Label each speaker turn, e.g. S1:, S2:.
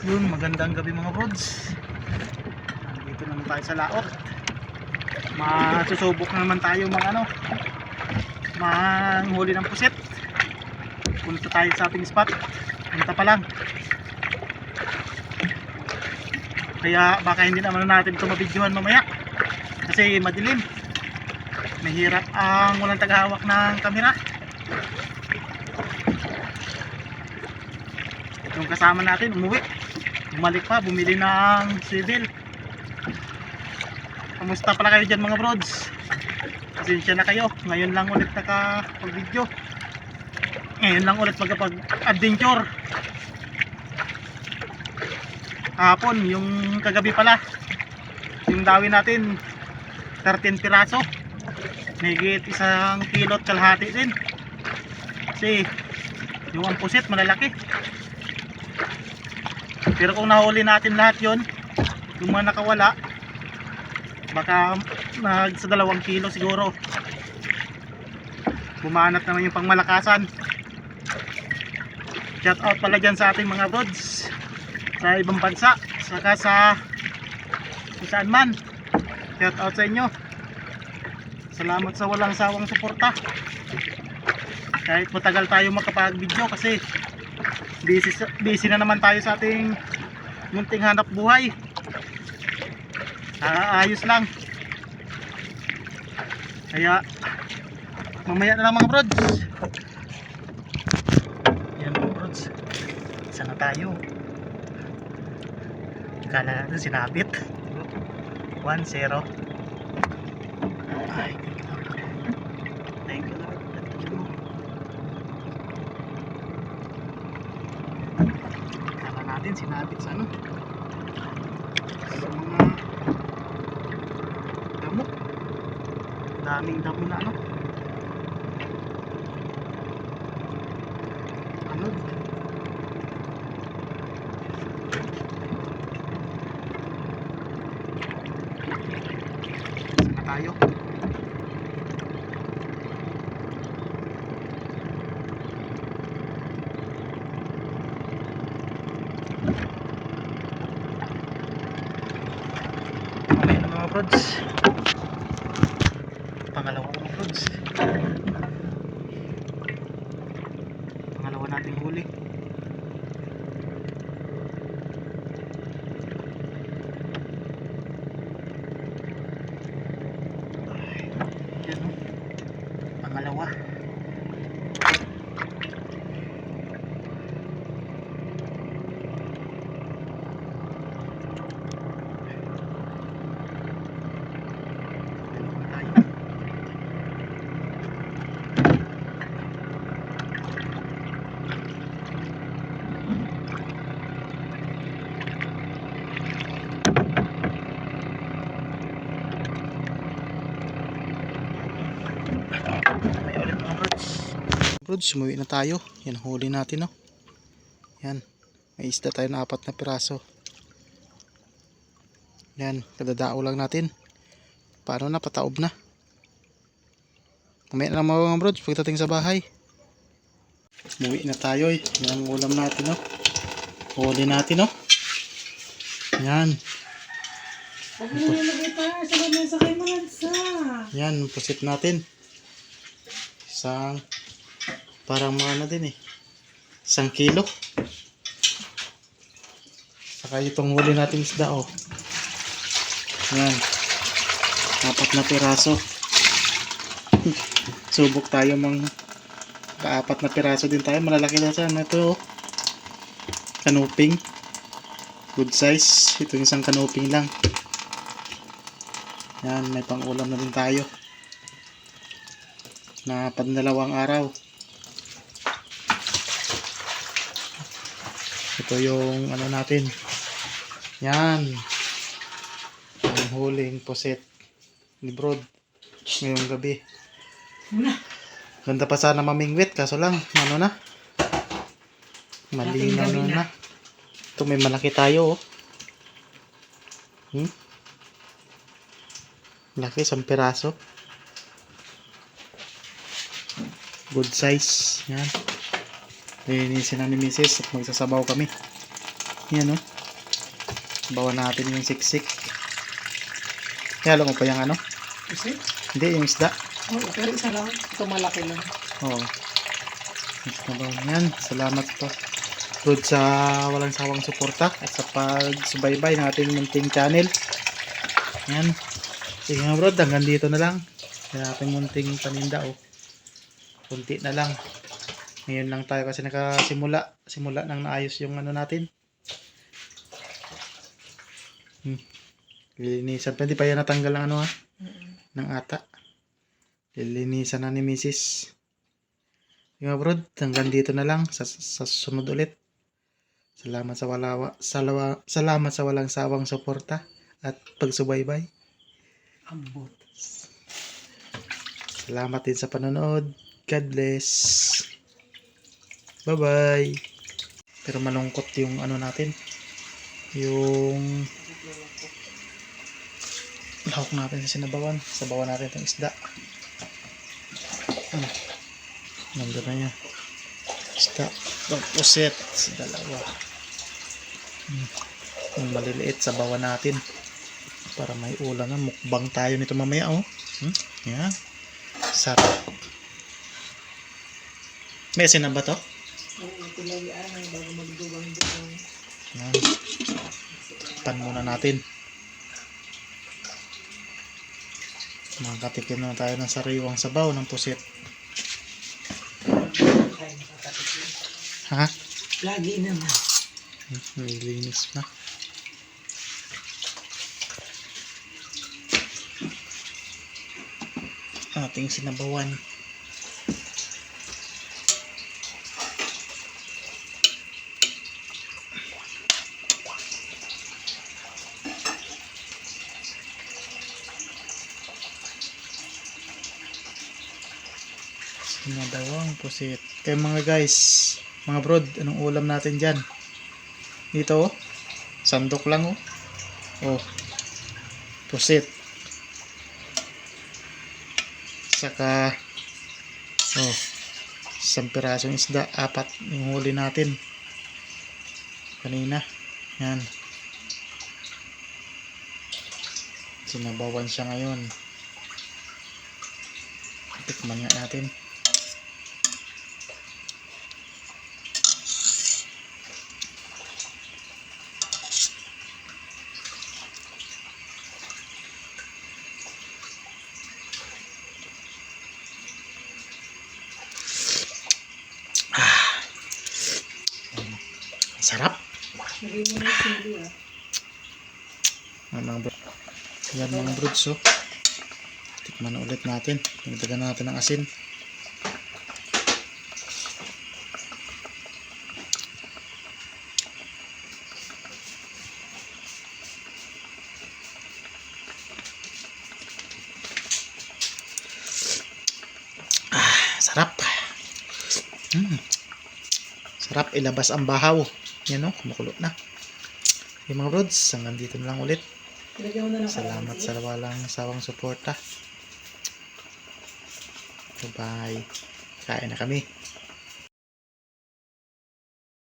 S1: Yun, magandang gabi mga brods. Dito naman tayo sa laot. Masusubok na naman tayo manghuli ng pusit. Punta tayo sa ating spot. Punta pa lang. Kaya baka hindi naman natin ito mabidyohan mamaya. Kasi madilim. Mahirap ang walang tagahawak ng kamera. Yung kasama natin umuwi. Bumalik pa, bumili ng civil. Kamusta pala kayo dyan mga brods? Pasensya na kayo, ngayon lang ulit nakapag-video. Ngayon lang ulit magkapag-adventure. Hapon, yung kagabi pala, yung dawin natin 13 piraso. Mahigit 1 kilo at kalahati din. Kasi yung ampusit malalaki. Pero kung nahuli natin lahat yon, yung mga nakawala, baka sa 2 kilo siguro. Bumanat naman yung pangmalakasan. Shout out pala dyan sa ating mga brods sa ibang bansa, saka sa kung saan man. Shout out sa inyo. Salamat sa walang sawang suporta. Kahit matagal tayo makapag-video kasi busy na naman tayo sa ating munting hanap buhay. Ayos lang. Kaya mamaya na lang mga brods. Yan mga brods, isa na tayo. Kala natin sinabit 1-0. Ay, thank you Lord. Kala natin sinabit sa ano, sa mga damo. Daming damo na ano, sana tayo. Okay na mga brods, pangalawa mga brods, pangalawa nating huli. Yan o, pangalawa. May ulit mga brods. Brods, sumuwi na tayo. Yan, huli natin, no? Yan, may isda tayo na 4 na piraso. Yan, kadadao lang natin. Paano na, pataob na. Mamaya na lang mga brods pagdating sa bahay. Umuwi na tayo. Yan ang ulam natin, no? Huli natin, no? Yan.
S2: Huwag mo nilagay pa sa lamesa kay Mansa.
S1: Yan, pusit natin. Isang, parang mga ano din eh, 1 kilo. Saka itong huli natin isda, oh. Yan, 4 na piraso. Subok tayo ka 4 na piraso din tayo. Malalaki na siya. Ito, oh, kanuping. Good size. Ito isang kanuping lang. Yan, may pang ulam na din tayo na pandalawang araw. Ito yung ano natin. Yan, ang huling pusit ni Brod ngayong gabi. Ganda pa sana mamingwit, kaso lang ano na, malinaw na. Ito may malaki tayo, oh. Laki, 1 piraso. Good size. Yan. Linisin na ni Mrs. at magsasabaw kami. Yan, no? Bawa natin yung siksik. Halo mo pa yung ano?
S2: Kasi?
S1: Hindi, yung isda.
S2: Oh, pero isa lang. Ito malaki lang.
S1: Oo. Isda ba? Yan. Salamat po. Good sa walang sawang suporta at sa pagsubaybay ng ating munting channel. Yan. Sige nga bro, hanggang dito na lang. Yung ating munting paninda kunti na lang. Ngayon lang tayo kasi simula nang naayos yung ano natin. Lilinisan. Pwede pa yan natanggal ng ano ha? Ng ata. Lilinisan na ni Mrs. Yung mga bro, hanggang dito na lang sa susunod ulit. Salamat sa walang sawang suporta at pagsubaybay.
S2: Ambot.
S1: Salamat din sa panonood. God bless. Bye-bye. Pero malungkot yung ano natin. Yung lahok natin sa sinabawan. Sabawan natin itong isda. Nandun na niya. Isda. Itong puset. Sa dalawa. Yung maliliit sabawan natin. Para may ulam na. Mukbang tayo nito mamaya Yan. Sarap. May asin na ba to?
S2: Oo, tilawaan ay bago magduwang-duwang.
S1: Yan. Pan muna natin. Makatikim na tayo ng sariwang sabaw ng pusit. Ha?
S2: Lagi naman.
S1: Nilinis na. Ating sinabawan. Sinabawang pusit. Kaya mga guys, mga brod, anong ulam natin dyan? Dito sandok lang pusit. Saka isang pirasong isda, 4 yung huli natin kanina. Yan, sinabawan siya ngayon. Tikman nga natin. Sarap.
S2: Lagay mo na yung sili
S1: Yan mga brods tikman na ulit natin. Dagdagan natin ng asin. Sarap. Sarap ilabas ang bahaw. Yan kumukulo na. Yung mga brods, hanggang dito na lang ulit.
S2: Lagyan mo na ng
S1: Salamat sa walang sawang suporta. Bye-bye. Kain na kami.